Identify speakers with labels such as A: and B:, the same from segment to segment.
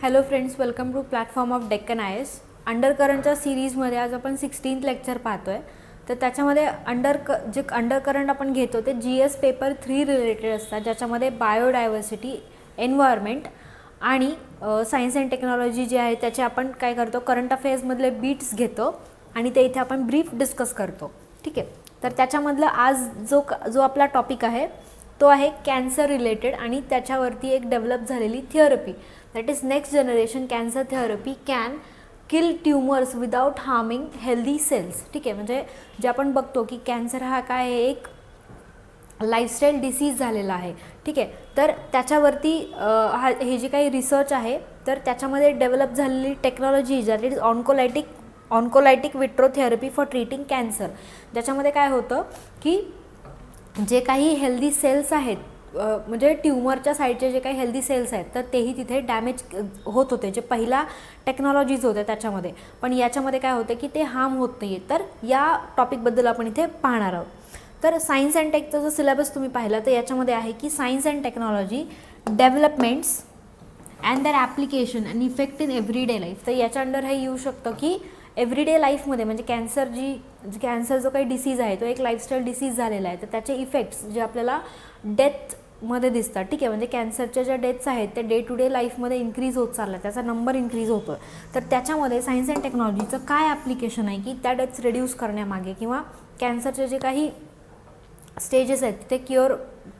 A: Hello friends, welcome to platform of Deccan I S. अंडरकरंटच्या सिरीजमध्ये आज आपण 16th लेक्चर पाहतो आहे. तर त्याच्यामध्ये जे अंडरकरंट आपण घेतो ते GS पेपर 3 रिलेटेड असतात, ज्याच्यामध्ये बायोडायव्हर्सिटी, एन्व्हायरमेंट आणि सायन्स अँड टेक्नॉलॉजी जे आहे त्याचे आपण काय करतो, करंट अफेअर्समधले बीट्स घेतो आणि ते इथे आपण ब्रीफ डिस्कस करतो. ठीक आहे. तर त्याच्यामधलं आज जो आपला टॉपिक आहे तो आहे कॅन्सर रिलेटेड आणि त्याच्यावरती एक डेव्हलप झालेली therapy, that is next generation cancer therapy can kill tumours without harming healthy cells. ठीक आहे. म्हणजे जे आपण बघतो की कॅन्सर हा काय आहे, एक लाईफस्टाईल डिसीज झालेला आहे. ठीक आहे. तर त्याच्यावरती हे जे काही रिसर्च आहे तर त्याच्यामध्ये डेव्हलप झालेली technology that is oncolytic virotherapy for treating cancer. ज्याच्यामध्ये काय होतं की जे काही हेल्दी सेल्स आहेत, म्हणजे ट्यूमरच्या साईडचे जे काही हेल्दी सेल्स आहेत तर तेही तिथे डॅमेज होत होते, जे पहिला टेक्नॉलॉजीज होत्या त्याच्यामध्ये. पण याच्यामध्ये काय होतं की ते हार्म होत नाही आहे. तर या टॉपिकबद्दल आपण इथे पाहणार आहोत. तर सायन्स अँड टेकचा जो सिलेबस तुम्ही पाहिला तर याच्यामध्ये आहे की science and technology developments and their application and effect in everyday life. तर याच्या अंडर हे येऊ शकतं की एव्हरीडे लाईफमध्ये, म्हणजे कॅन्सर जो काही डिसीज आहे तो एक लाईफस्टाईल डिसीज झालेला आहे, तर त्याचे इफेक्ट्स जे आपल्याला डेथमध्ये दिसतात. ठीक आहे. म्हणजे कॅन्सरच्या ज्या डेथ्स आहेत ते डे टू डे लाईफमध्ये इन्क्रीज होत चालला आहे, त्याचा नंबर इन्क्रीज होतो. तर त्याच्यामध्ये सायन्स अँड टेक्नॉलॉजीचं काय ॲप्लिकेशन आहे की त्या डेथ्स रिड्यूस करण्यामागे किंवा कॅन्सरचे जे काही स्टेजेस आहेत ते क्युअर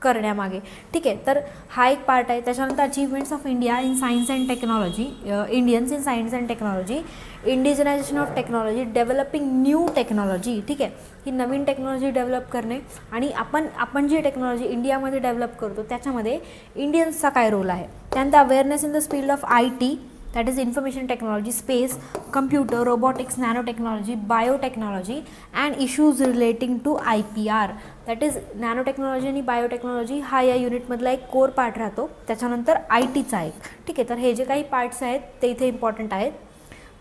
A: करण्यामागे. ठीक आहे. तर हा एक पार्ट आहे. त्याच्यानंतर achievements of India in science and technology, Indians in science and technology, indigenisation of technology, developing new technology. ठीक आहे. ही नवीन टेक्नॉलॉजी डेव्हलप करणे आणि आपण जी टेक्नॉलॉजी इंडियामध्ये डेव्हलप करतो त्याच्यामध्ये इंडियन्सचा काय रोल आहे. त्यानंतर awareness in the field of IT, that is information technology, space, computer, robotics, nanotechnology, biotechnology and issues relating to IPR, that is nanotechnology आणि biotechnology हा या युनिटमधला एक कोर पार्ट राहतो. त्याच्यानंतर ITचा एक. ठीक आहे. तर हे जे काही पार्ट्स आहेत ते इथे इम्पॉर्टंट आहेत.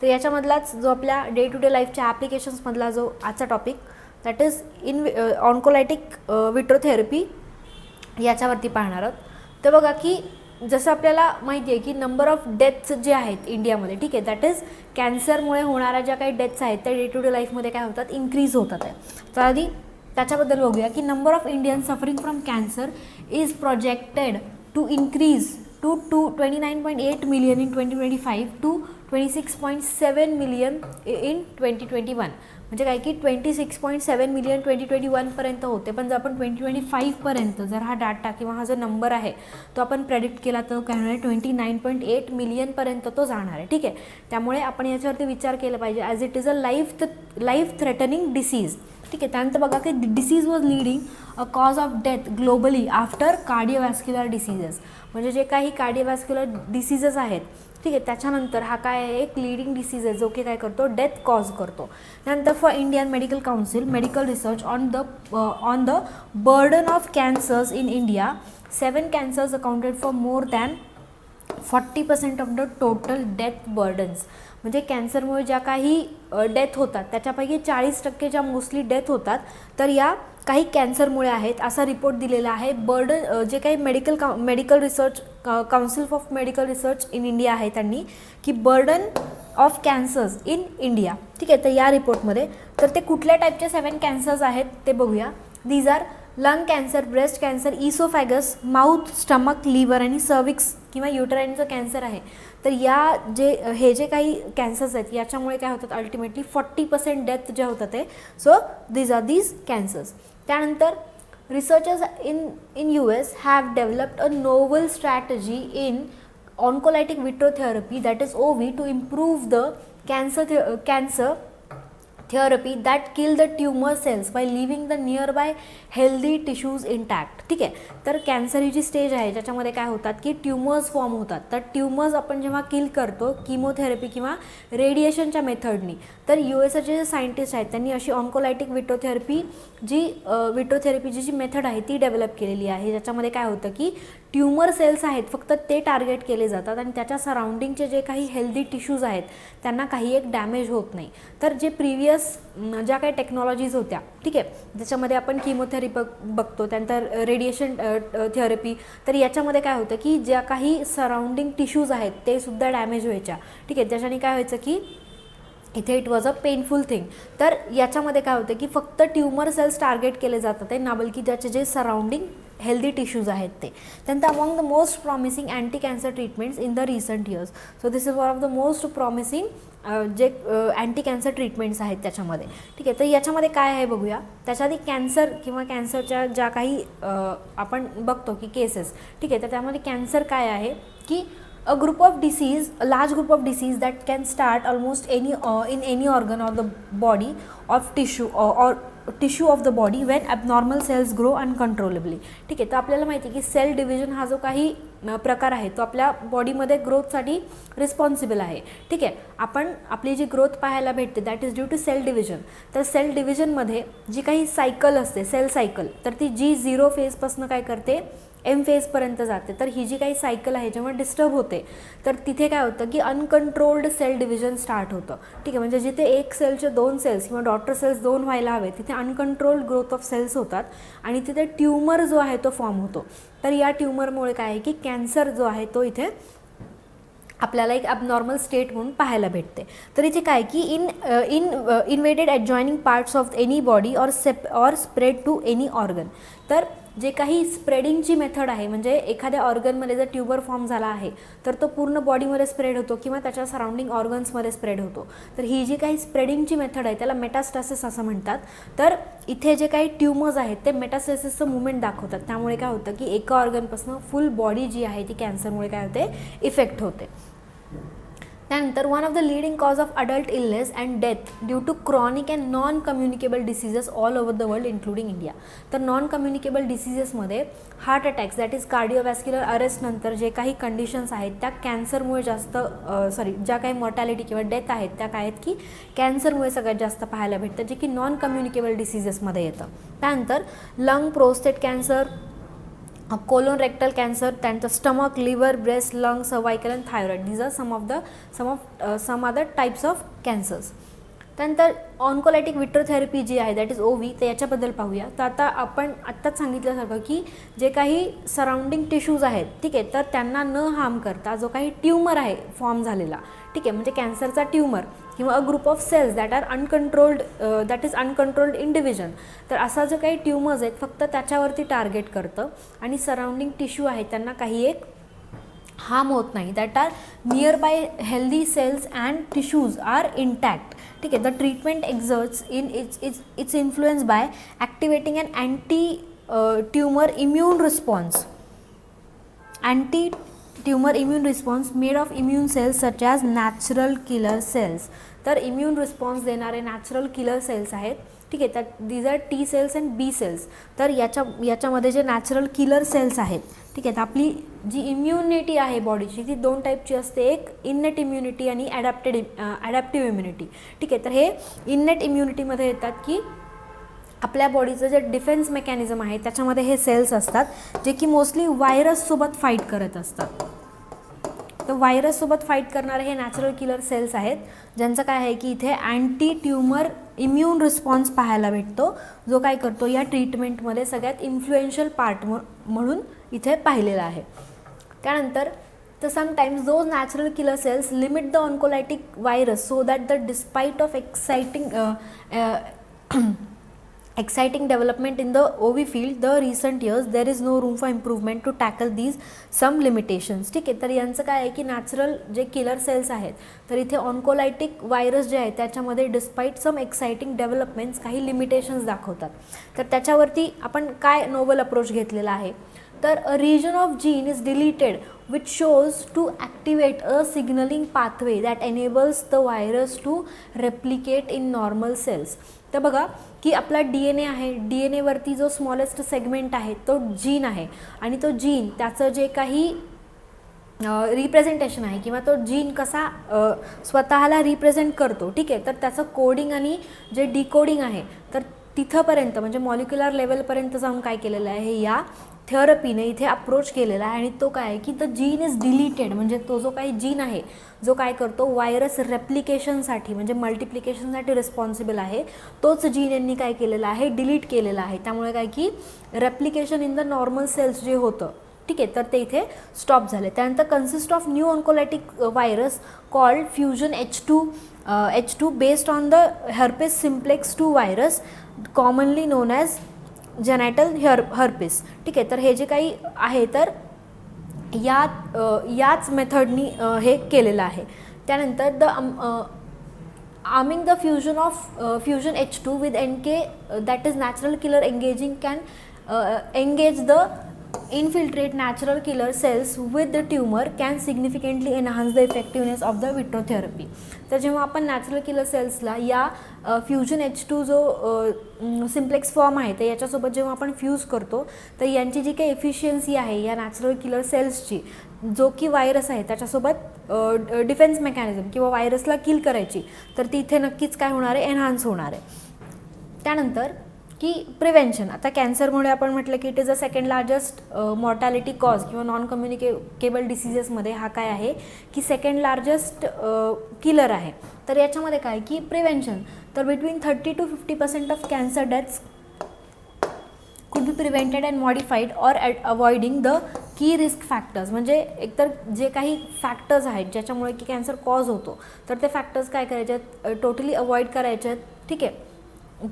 A: तर याच्यामधलाच जो आपल्या डे टू डे लाईफच्या ॲप्लिकेशन्समधला जो आजचा टॉपिक दॅट इज ऑन्कोलायटिक विट्रोथेरपी याच्यावरती पाहणार आहोत. तर बघा की जसं आपल्याला माहिती आहे की नंबर ऑफ डेथ्स जे आहेत इंडियामध्ये, ठीक आहे, दॅट इज कॅन्सरमुळे होणाऱ्या ज्या काही डेथ्स आहेत त्या डे टू डे लाईफमध्ये काय होतात, इन्क्रीज होतात आहे. तर आधी त्याच्याबद्दल बघूया की number of Indian suffering from cancer is projected to increase to 29.8 million in 2025 to 26.7 million in 2021. म्हणजे काय की 26.7 मिलियन 2021पर्यंत होते, पण जर आपण 2025पर्यंत जर हा डाटा किंवा हा जो नंबर आहे तो आपण प्रेडिक्ट केला तर काय होणार आहे, 29.8 मिलियनपर्यंत तो जाणार आहे. ठीक आहे. त्यामुळे आपण याच्यावरती विचार केला पाहिजे as it is a life threatening disease. ठीक आहे. त्यानंतर बघा की disease was leading a cause of death globally after cardiovascular diseases. म्हणजे जे काही कार्डिओवॅस्क्युलर डिसीजेस आहेत, ठीक आहे, त्याच्यानंतर हा काय आहे, एक लीडिंग डिसीज आहे जो की काय करतो, डेथ कॉज करतो. त्यानंतर for Indian medical council medical research on the burden of cancers in India, 7 cancers accounted for more than 40% of the total death burdens. म्हणजे कॅन्सरमुळे ज्या काही डेथ होतात त्याच्यापैकी 40% ज्या मोस्टली डेथ होतात तर या काही कॅन्सरमुळे आहेत, असा रिपोर्ट दिलेला आहे. जे काही medical research council of medical research in India आहे त्यांनी, की burden of cancers in India. ठीक आहे. तर या रिपोर्टमध्ये तर ते कुठल्या टाईपचे 7 कॅन्सर्स आहेत ते बघूया. These are lung cancer, breast cancer, oesophagus, mouth, stomach, liver आणि सर्विक्स किंवा युटराईनचं कॅन्सर आहे. तर हे जे काही कॅन्सर्स आहेत याच्यामुळे काय होतात, अल्टिमेटली 40% डेथ जे होतात ते. So these are these cancers. त्यानंतर researchers in US have developed a novel strategy in oncolytic virotherapy that is OV to improve the cancer therapy that kill the tumour cells by leaving the nearby healthy tissues intact. ठीक आहे. तर cancer ही जी stage आहे ज्याच्यामध्ये काय होतात की tumours form होतात. तर ट्यूमर्स आपण जेव्हा किल करतो किमोथेरपी किंवा रेडिएशनच्या मेथडनी, तर USचे जे सायंटिस्ट आहेत त्यांनी अशी ऑन्कोलायटिक विट्रोथेरपीची जी मेथड आहे ती डेव्हलप केलेली आहे, ज्याच्यामध्ये काय होतं की ट्यूमर सेल्स आहेत फक्त ते टार्गेट केले जातात आणि त्याच्या सराउंडिंगचे जे काही हेल्दी टिश्यूज आहेत त्यांना काही एक डॅमेज होत नाही. तर जे प्रिव्हियस ज्या काही टेक्नॉलॉजीज होत्या, ठीक आहे, ज्याच्यामध्ये आपण किमोथेरपी बघतो, त्यानंतर रेडिएशन थेरपी, तर याच्यामध्ये काय होतं की ज्या काही सराउंडिंग टिश्यूज आहेत ते सुद्धा डॅमेज व्हायच्या, ठीक आहे. त्याच्याने काय व्हायचं की इथे it was a painful thing. तर याच्यामध्ये काय होतं की फक्त ट्यूमर सेल्स टार्गेट केले जातात आहे, ना बल्कि त्याचे जे सराउंडिंग हेल्दी टिश्यूज आहेत ते. त्यानंतर among the most promising anti cancer treatments in the recent years. So this is one of the most promising जे अँटी कॅन्सर ट्रीटमेंट्स आहेत त्याच्यामध्ये, ठीक आहे. तर याच्यामध्ये काय आहे बघूया. त्याच्या आधी कॅन्सर किंवा कॅन्सरच्या ज्या काही आपण बघतो की केसेस, ठीक आहे, तर त्यामध्ये कॅन्सर काय आहे की a large group of disease that can start almost in any organ of the body of tissue or tissue of the body when abnormal cells grow uncontrollably. ठीक आहे. तर आपल्याला माहिती आहे की सेल डिव्हिजन हा जो काही प्रकार आहे तो आपल्या बॉडीमध्ये ग्रोथसाठी रिस्पॉन्सिबल आहे, ठीक आहे. आपण आपली जी ग्रोथ पाहायला भेटते that is due to cell division. तर सेल डिव्हिजनमध्ये जी काही सायकल असते, सेल सायकल, तर ती G0 फेजपासून काय करते, M फेजपर्यंत जाते. तर ही जी काही सायकल आहे जेव्हा डिस्टर्ब होते तर तिथे काय होतं की अनकंट्रोल्ड सेल डिव्हिजन स्टार्ट होतं, ठीक आहे. म्हणजे जिथे एक सेलचे 2 सेल्स किंवा डॉटर सेल्स 2 व्हायला हवे तिथे अनकंट्रोल्ड ग्रोथ ऑफ सेल्स होतात आणि तिथे ट्यूमर जो आहे तो फॉर्म होतो. तर या ट्यूमरमुळे काय आहे की कॅन्सर जो आहे तो इथे आपल्याला एक ॲबनॉर्मल स्टेट म्हणून पाहायला भेटते. तर इथे काय की invaded adjoining parts of any body or spread to any organ. तर जे काही स्प्रेडिंगची मेथड आहे, म्हणजे एखाद्या ऑर्गनमध्ये जर ट्यूबर फॉर्म झाला आहे तर तो पूर्ण बॉडीमध्ये स्प्रेड होतो किंवा त्याच्या सराउंडिंग ऑर्गन्समध्ये स्प्रेड होतो. तर ही जी काही स्प्रेडिंगची मेथड आहे त्याला मेटास्टासिस असं म्हणतात. तर इथे जे काही ट्यूमर्स आहेत ते मेटास्टासिसचं मुवमेंट दाखवतात. त्यामुळे काय होतं की एका ऑर्गनपासून फुल बॉडी जी आहे ती कॅन्सरमुळे काय होते, इफेक्ट होते. त्यानंतर one of the leading cause of adult illness and death due to chronic and non communicable diseases all over the world including India. तर नॉन कम्युनिकेबल डिसीजेसमध्ये heart attacks that is cardiovascular arrest नंतर जे काही conditions आहेत त्या कॅन्सरमुळे जास्त ज्या काही मॉर्टॅलिटी किंवा डेथ आहेत त्या काय आहेत की कॅन्सरमुळे सगळ्यात जास्त पाहायला भेटतं, जे की नॉन कम्युनिकेबल डिसीजेसमध्ये येतं. त्यानंतर lung, prostate cancer, colon rectal cancer, त्यानंतर stomach, liver, breast, lung, cervical and thyroid. These are some other types of cancers. त्यानंतर ऑन्कोलायटिक विट्रोथेरपी जी आहे दॅट इज OV, तर याच्याबद्दल पाहूया. तर आता आपण आत्ताच सांगितल्यासारखं की जे काही सराउंडिंग टिश्यूज आहेत, ठीक आहे, तर त्यांना न हार्म करता जो काही ट्यूमर आहे फॉर्म झालेला, ठीक आहे, म्हणजे कॅन्सरचा ट्यूमर किंवा a group of cells that are uncontrolled in division. तर असा जो काही ट्यूमर्स आहेत फक्त त्याच्यावरती टार्गेट करतं आणि सराउंडिंग टिश्यू आहेत त्यांना काही एक हार्म होत नाही. That are nearby healthy cells and tissues are intact, ठीक आहे. The treatment exerts in its influence by activating and anti-tumour immune response made of immune cells such as natural killer cells. तर immune response देणारे natural killer cells आहेत, ठीक आहे. त्यात these are T cells and B cells. तर याच्यामध्ये जे natural killer cells आहेत, ठीक आहे, तर आपली जी इम्युनिटी आहे बॉडीची ती 2 टाईपची असते, एक इननेट इम्युनिटी आणि ॲडॅप्टिव्ह इम्युनिटी, ठीक आहे. तर हे इननेट इम्युनिटीमध्ये येतात की आपल्या बॉडीचं जे डिफेन्स मेकॅनिझम आहे त्याच्यामध्ये हे सेल्स असतात जे की मोस्टली व्हायरससोबत फाईट करत असतात. तर व्हायरससोबत फाईट करणारे हे नॅचरल किलर सेल्स आहेत ज्यांचं काय आहे की इथे अँटी ट्यूमर इम्यून रिस्पॉन्स पाहायला भेटतो, जो काय करतो या ट्रीटमेंटमध्ये सगळ्यात इन्फ्लुएन्शियल पार्ट म्हणून इथे पाहिलेला आहे. त्यानंतर तर sometimes those natural killer cells limit the oncolytic virus so that the despite of exciting development in the OV field, the recent years there is no room for improvement to tackle these some limitations. ठीक आहे. तर यांचं काय आहे की natural जे killer cells आहेत तर इथे ऑन्कोलायटिक व्हायरस जे आहे त्याच्यामध्ये डिस्पाईट सम एक्साइटिंग डेव्हलपमेंट्स काही लिमिटेशन्स दाखवतात. तर त्याच्यावरती आपण काय नोवल अप्रोच घेतलेला आहे, तर a reason of gene is deleted which shows to activate a signaling pathway that enables the virus to replicate in normal cells. तर बघा की आपला DNA आहे, DNA वरती जो स्मॉलेस्ट सेगमेंट आहे तो जीन आहे आणि तो जीन त्याचं जे काही रिप्रेझेंटेशन आहे किंवा तो जीन कसा स्वतःला रिप्रेझेंट करतो, ठीक आहे, तर त्याचं कोडिंग आणि जे डिकोडिंग आहे तर तिथंपर्यंत म्हणजे मॉलिक्युलर लेवलपर्यंत जाऊन काय केलेलं आहे या थेरपीने इथे अप्रोच केलेला आहे आणि तो काय आहे की द जीन इज डिलीटेड, म्हणजे तो जो काही जीन आहे जो काय करतो व्हायरस रेप्लिकेशनसाठी म्हणजे मल्टिप्लिकेशनसाठी रिस्पॉन्सिबल आहे, तोच जीन यांनी काय केलेला आहे डिलीट केलेला आहे. त्यामुळे काय की replication in the normal cells जे होतं, ठीक आहे, तर ते इथे स्टॉप झाले. त्यानंतर consist of new oncolytic virus called fusion H2 based on the herpes simplex 2 virus commonly known as genital herpes. ठीक आहे, तर हे जे काही आहे तर याच मेथडनी हे केलेलं आहे. त्यानंतर arming the fusion H2 with NK that is natural killer engaging can engage the infiltrate natural killer cells with the tumor can significantly enhance the effectiveness of the vitro therapy. तर जेव्हा आपण नॅचरल किलर सेल्सला या fusion H2 जो simplex form आहे तर याच्यासोबत जेव्हा आपण फ्यूज करतो तर यांची जी काही एफिशियन्सी आहे या नॅचरल किलर सेल्सची, जो की व्हायरस आहे त्याच्यासोबत डिफेन्स मेकॅनिझम किंवा व्हायरसला किल करायची, तर ती इथे नक्कीच काय होणार आहे, एनहान्स होणार आहे. त्यानंतर की प्रिव्हेंशन, आता कॅन्सरमुळे आपण म्हटलं की it is a second largest mortality cause किंवा नॉन कम्युनिकेबल डिसीजेसमध्ये हा काय आहे की सेकंड लार्जेस्ट किलर आहे. तर याच्यामध्ये काय की प्रिव्हेंशन, तर between 30 to 50% of cancer deaths could be prevented and modified or avoiding the key risk factors. म्हणजे एकतर जे काही फॅक्टर्स आहेत ज्याच्यामुळे की कॅन्सर कॉज होतो तर ते फॅक्टर्स काय करायचे आहेत, टोटली अवॉइड करायचे आहेत. ठीक आहे,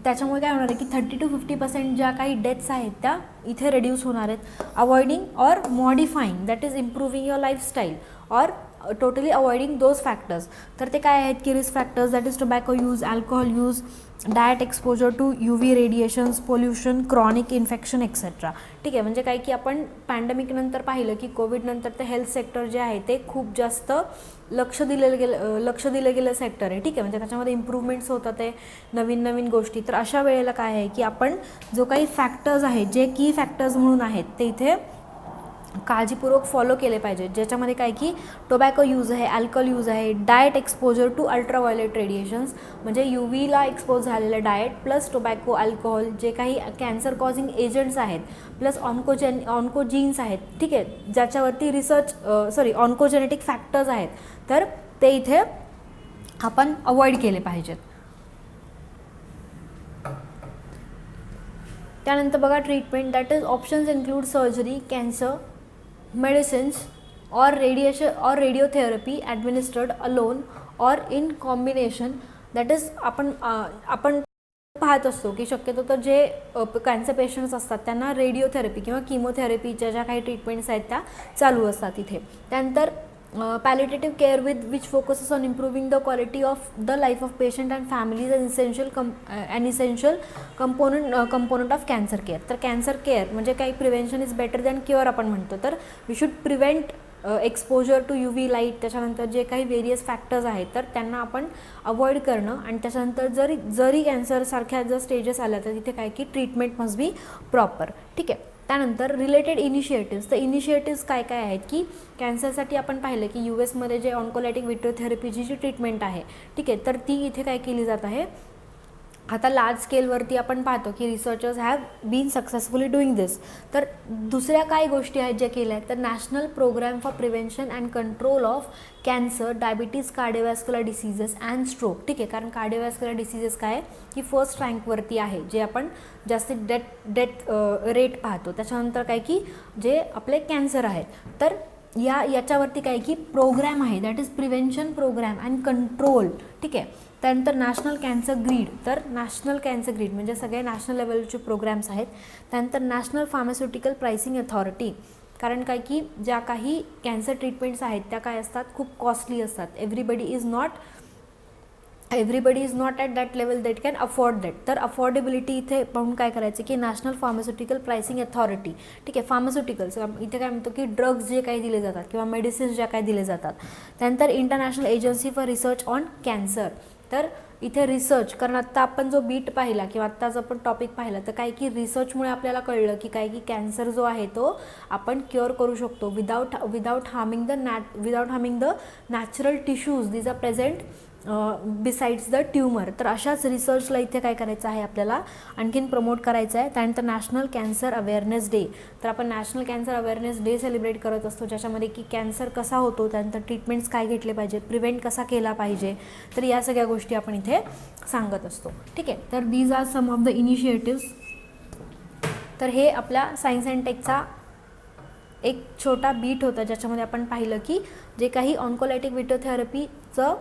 A: त्याच्यामुळे काय होणार आहे की 30 to 50% ज्या काही डेथ्स आहेत त्या इथे रेड्यूस होणार आहेत. Avoiding or modifying that is improving your lifestyle or totally avoiding those factors. तर ते काय आहेत की risk factors that is tobacco use, alcohol use, diet exposure to UV radiations, pollution, chronic infection etcetera. ठीक आहे, म्हणजे काय की आपण पॅन्डेमिकनंतर पाहिलं की कोविडनंतर ते हेल्थ सेक्टर जे आहे ते खूप जास्त लक्ष दिलं गेलं सेक्टर आहे. ठीक आहे, म्हणजे त्याच्यामध्ये इम्प्रूव्हमेंट्स होतात आहे, नवीन गोष्टी. तर अशा वेळेला काय आहे की आपण जो काही फॅक्टर्स आहेत जे की फॅक्टर्स म्हणून आहेत ते इथे काळजीपूर्वक फॉलो केले पाहिजेत, ज्याच्यामध्ये काय की टोबॅको यूज आहे, अल्कोहोल यूज आहे, diet exposure to ultraviolet radiations म्हणजे UVला एक्सपोज झालेलं डाएट प्लस टोबॅको, अल्कोहोल, जे काही कॅन्सर कॉझिंग एजंट्स आहेत प्लस ऑन्कोजीन्स आहेत. ठीक आहे, ज्याच्यावरती ऑन्कोजेनेटिक फॅक्टर्स आहेत तर ते इथे आपण अवॉइड केले पाहिजेत. त्यानंतर बघा treatment, that is options include surgery, cancer, medicines or radiotherapy administered alone or in combination. that is आपण पाहत असतो की शक्यतो तर जे कॅन्सर पेशंट्स असतात त्यांना रेडिओथेरपी किंवा किमोथेरपीच्या ज्या काही ट्रीटमेंट्स आहेत त्या चालू असतात इथे. त्यानंतर palliative care with which focuses on improving the quality of the life of patient and families an essential component of cancer care. तर कॅन्सर केअर म्हणजे काही prevention is better than cure आपण म्हणतो. तर we should prevent exposure to UV light, त्याच्यानंतर जे काही various factors आहेत तर त्यांना आपण अवॉइड करणं, आणि त्याच्यानंतर जरी कॅन्सरसारख्या जर स्टेजेस आल्या तर तिथे काय की ट्रीटमेंट मस्ट बी प्रॉपर. ठीक आहे, त्यानंतर रिलेटेड इनिशिएटिव्स, तर इनिशिएटिव्स काय आहेत की कॅन्सरसाठी आपण पाहिलं की US मध्ये जे ऑन्कोलॅटिक विट्रो थेरपीची जी ट्रीटमेंट आहे, ठीक आहे, तर ती इथे काय केली जात आहे. आता लार्ज स्केलवरती आपण पाहतो की researchers have been successfully doing this. तर दुसऱ्या काय गोष्टी आहेत ज्या केल्या आहेत तर national programme for prevention and control of cancer, diabetes, cardiovascular diseases and stroke. ठीक आहे, कारण कार्डिओवॅस्क्युलर डिसीजेस काय आहे की फर्स्ट रँकवरती आहे, जे आपण जास्तीत डेथ रेट पाहतो. त्याच्यानंतर काय की जे आपले कॅन्सर आहेत तर याच्यावरती काय की प्रोग्राम आहे, that is prevention programme and control. ठीक आहे, त्यानंतर नॅशनल कॅन्सर ग्रीड, तर नॅशनल कॅन्सर ग्रीड म्हणजे सगळे नॅशनल लेवलचे प्रोग्राम्स आहेत. त्यानंतर नॅशनल फार्मास्युटिकल प्राइसिंग अथॉरिटी, कारण काय की ज्या काही कॅन्सर ट्रीटमेंट्स आहेत त्या काय असतात खूप कॉस्टली असतात. Everybody is not at that level that can afford that. तर अफोर्डेबिलिटी इथे पाहून काय करायचं की नॅशनल फार्मास्युटिकल प्राइसिंग अथॉरिटी. ठीक आहे, फार्मास्युटिकल्स इथे काय म्हणतो की ड्रग्ज जे काही दिले जातात किंवा मेडिसिन्स ज्या काही दिले जातात. त्यानंतर international agency for research on cancer, तर इथे रिसर्च, कारण आत्ता आपण जो बीट पाहिला किंवा आत्ताच आपण टॉपिक पाहिला तर काय की रिसर्चमुळे आपल्याला कळलं की काय की कॅन्सर जो आहे तो आपण क्युअर करू शकतो without harming the natural tissues. These are present besides the tumour. तर अशाच रिसर्चला इथे काय करायचं आहे आपल्याला, आणखीन प्रमोट करायचं आहे. त्यानंतर नॅशनल कॅन्सर अवेअरनेस डे. तर आपण national cancer awareness day celebrate करत असतो, ज्याच्यामध्ये की कॅन्सर कसा होतो, त्यानंतर ट्रीटमेंट्स काय घेतले पाहिजेत, प्रिव्हेंट कसा केला पाहिजे, तर या सगळ्या गोष्टी आपण इथे सांगत असतो. ठीक आहे. तर these are some of the initiatives. तर हे आपल्या सायन्स अँड टेकचा एक छोटा बीट होता, ज्याच्यामध्ये आपण पाहिलं की जे काही ऑन्कोलायटिक व्हिडिओथेरपीचं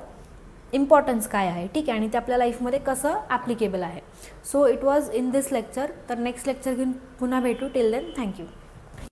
A: इम्पॉर्टन्स काय आहे. ठीक आहे. आणि ते आपल्या लाईफमध्ये कसं ॲप्लिकेबल आहे. So it was in this lecture. तर नेक्स्ट लेक्चर घेऊन पुन्हा भेटू. Till then thank you.